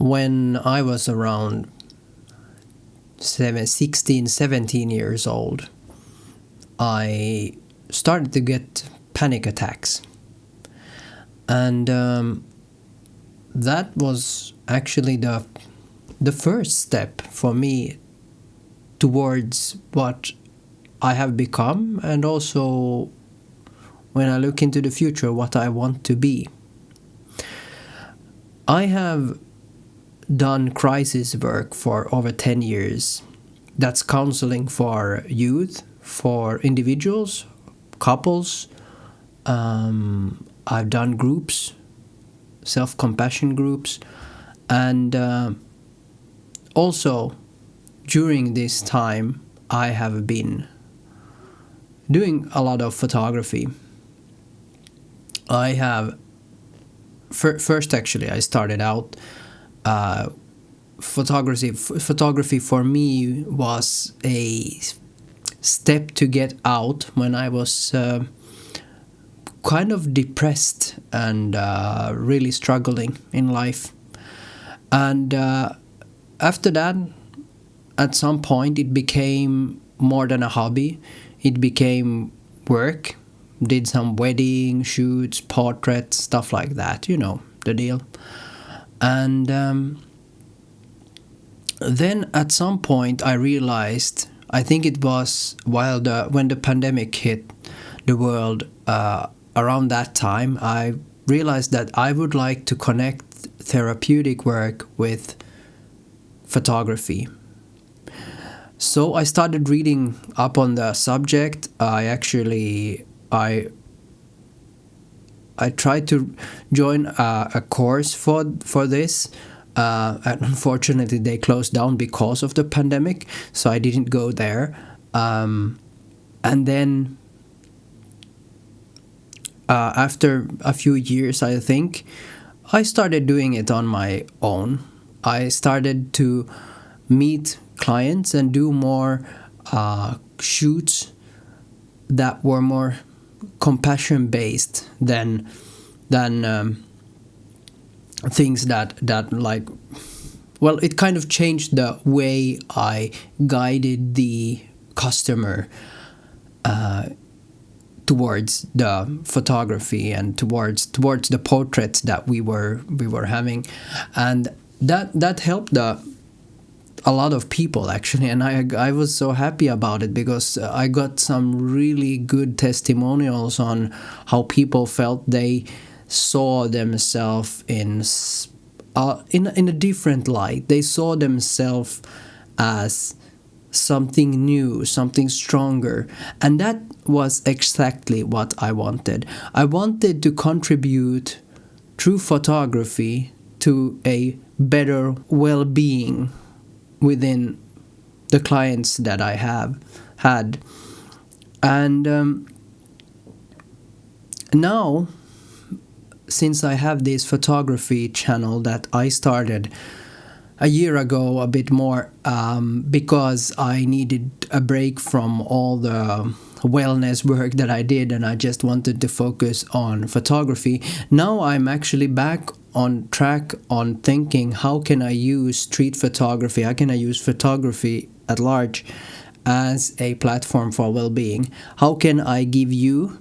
when I was around 16, 17 years old, I started to get panic attacks. And that was actually the first step for me towards what I have become, and also when I look into the future, what I want to be. I have done crisis work for over 10 years. That's counseling for youth, for individuals, couples. I've done groups, self-compassion groups, and also during this time I have been doing a lot of photography. I have first actually I started out photography for me was a step to get out when I was kind of depressed and really struggling in life. And after that, at some point, it became more than a hobby. It became work. Did some wedding shoots, portraits, stuff like that. You know the deal. And then at some point, I realized, I think it was when the pandemic hit the world. Around that time, I realized that I would like to connect therapeutic work with photography. So I started reading up on the subject. I tried to join a course for this. And unfortunately, they closed down because of the pandemic, so I didn't go there. And then after a few years, I think, I started doing it on my own. I started to meet clients and do more shoots that were more compassion-based than things that like, well, it kind of changed the way I guided the customer towards the photography and towards the portraits that we were having, and that helped a lot of people actually, and I was so happy about it because I got some really good testimonials on how people felt they saw themselves in a different light. They saw themselves as something new, something stronger, and that was exactly what I wanted. I wanted to contribute through photography to a better well-being within the clients that I have had. And now, since I have this photography channel that I started a year ago, a bit more, because I needed a break from all the wellness work that I did, and I just wanted to focus on photography. Now I'm actually back on track on thinking, how can I use street photography, how can I use photography at large as a platform for well-being? How can I give you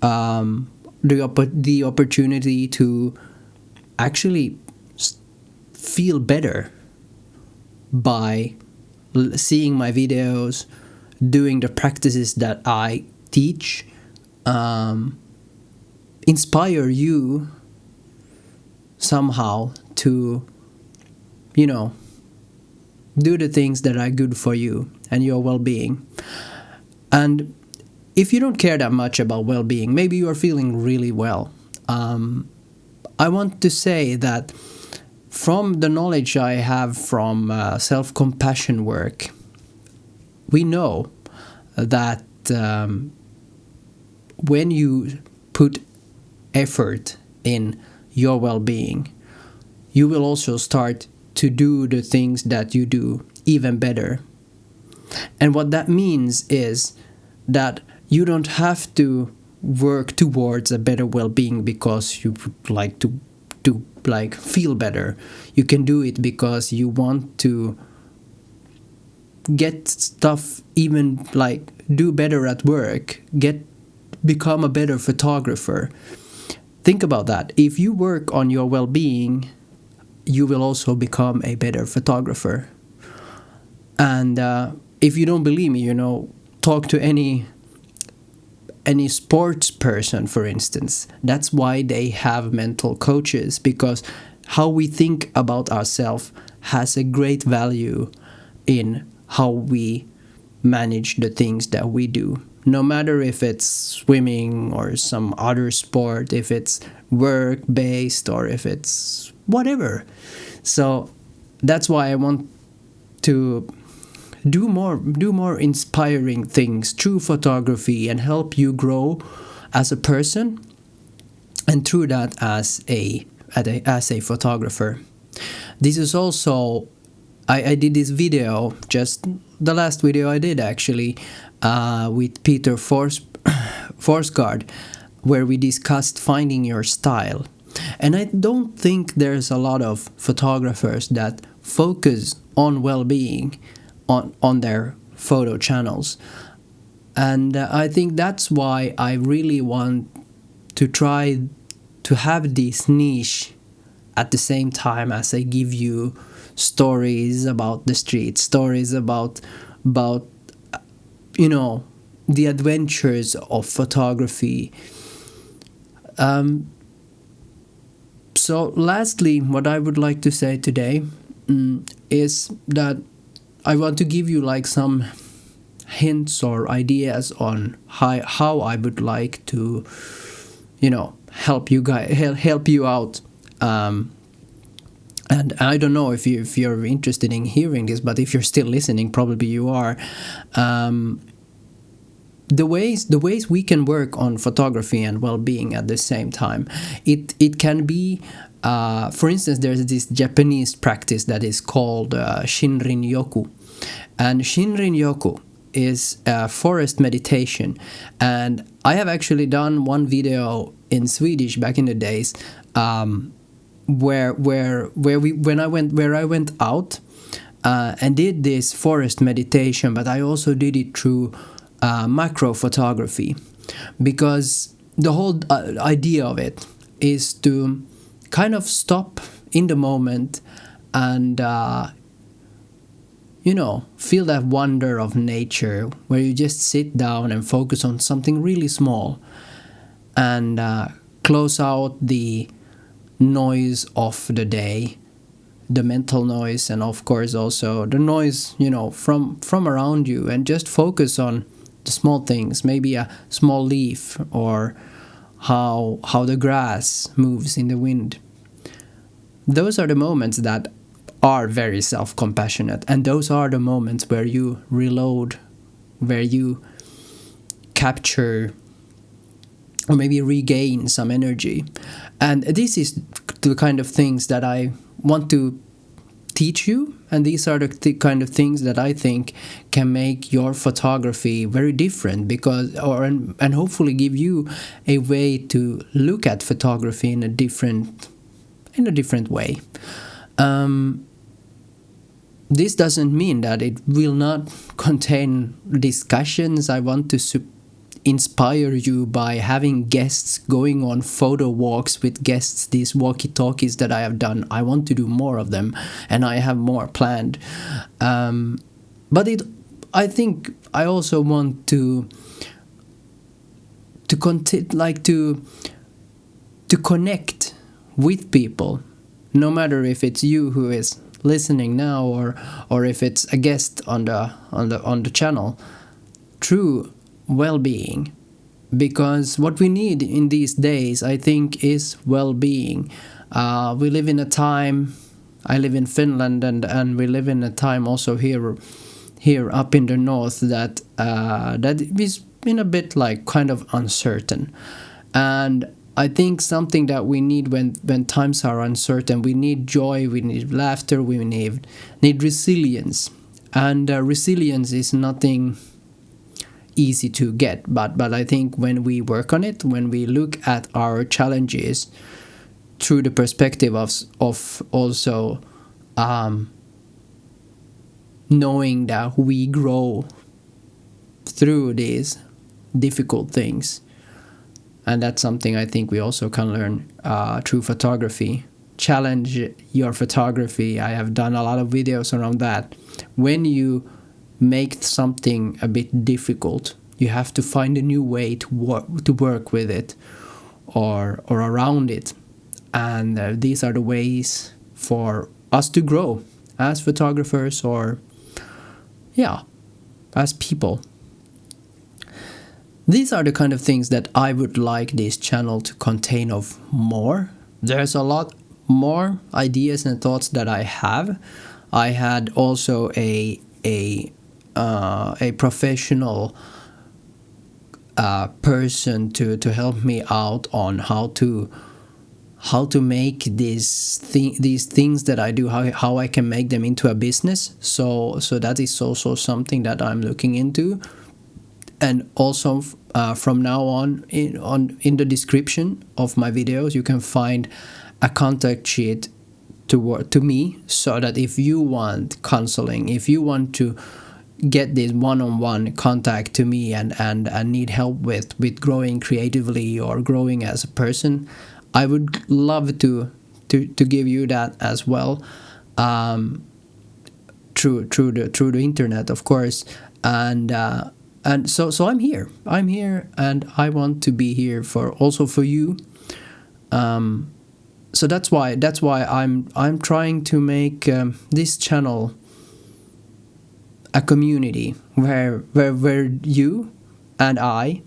the opportunity to actually feel better by seeing my videos, doing the practices that I teach, inspire you somehow to, do the things that are good for you and your well-being. And if you don't care that much about well-being, maybe you are feeling really well. I want to say that from the knowledge I have from self-compassion work, we know that when you put effort in your well-being, you will also start to do the things that you do even better. And what that means is that you don't have to work towards a better well-being because you would like to to like feel better. You can do it because you want to get stuff, even like do better at work, become a better photographer. Think about that. If you work on your well-being, you will also become a better photographer. And if you don't believe me, talk to any sports person, for instance. That's why they have mental coaches, because how we think about ourselves has a great value in how we manage the things that we do. No matter if it's swimming or some other sport, if it's work-based or if it's whatever. So that's why I want to do more inspiring things through photography and help you grow as a person, and through that as a photographer. This is also, I did this video, just the last video I did actually, with Peter Forsgaard, where we discussed finding your style. And I don't think there's a lot of photographers that focus on well-being on their photo channels. And I think that's why I really want to try to have this niche at the same time as I give you stories about the street, stories about the adventures of photography. So lastly, what I would like to say today is that I want to give you like some hints or ideas on how I would like to, help you out. And I don't know if you're interested in hearing this, but if you're still listening, probably you are. The ways we can work on photography and well-being at the same time. It can be, for instance, there's this Japanese practice that is called Shinrin Yoku. And Shinrin Yoku is a forest meditation. And I have actually done one video in Swedish back in the days, where I went out and did this forest meditation, but I also did it through macro photography, because the whole idea of it is to kind of stop in the moment and feel that wonder of nature, where you just sit down and focus on something really small and close out the noise of the day, the mental noise, and of course also the noise from around you, and just focus on the small things, maybe a small leaf or how the grass moves in the wind. Those are the moments that are very self-compassionate, and those are the moments where you reload, where you capture or maybe regain some energy. And this is the kind of things that I want to teach you, and these are the kind of things that I think can make your photography very different, and hopefully give you a way to look at photography in a different way. This doesn't mean that it will not contain discussions. I want to inspire you by having guests, going on photo walks with guests, these walkie-talkies that I have done. I want to do more of them, and I have more planned. But I think I also want to connect with people, no matter if it's you who is listening now or if it's a guest on the channel, through well-being. Because what we need in these days, I think, is well-being. We live in a time, I live in Finland, and we live in a time also here up in the north that is in a bit like kind of uncertain. And I think something that we need when times are uncertain, we need joy, we need laughter, we need resilience. And resilience is nothing easy to get, but I think when we work on it, when we look at our challenges, through the perspective of also knowing that we grow through these difficult things. And that's something I think we also can learn through photography. Challenge your photography. I have done a lot of videos around that. When you make something a bit difficult, you have to find a new way to work with it or around it. And these are the ways for us to grow as photographers or, yeah, as people. These are the kind of things that I would like this channel to contain of more. There's a lot more ideas and thoughts that I have. I had also a professional person to help me out on how to make these things that I do, how I can make them into a business. So that is also something that I'm looking into. And also from now on in the description of my videos, you can find a contact sheet to me, so that if you want counseling, if you want to get this one-on-one contact to me and need help with growing creatively or growing as a person, I would love to give you that as well, through the internet, of course. And so I'm here, and I want to be here for you. So that's why I'm trying to make this channel a community where you and I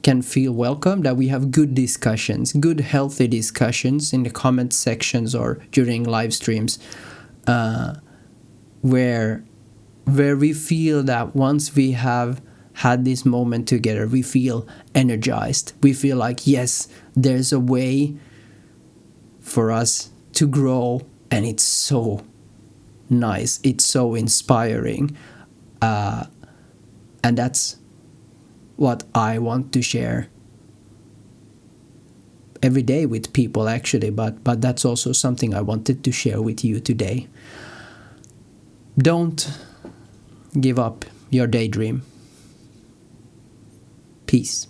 can feel welcome, that we have good discussions, good healthy discussions in the comment sections or during live streams, where we feel that once we have had this moment together, we feel energized. We feel like, yes, there's a way for us to grow, and it's so nice, it's so inspiring, and that's what I want to share every day with people, actually, but that's also something I wanted to share with you today. Don't give up your daydream. Peace.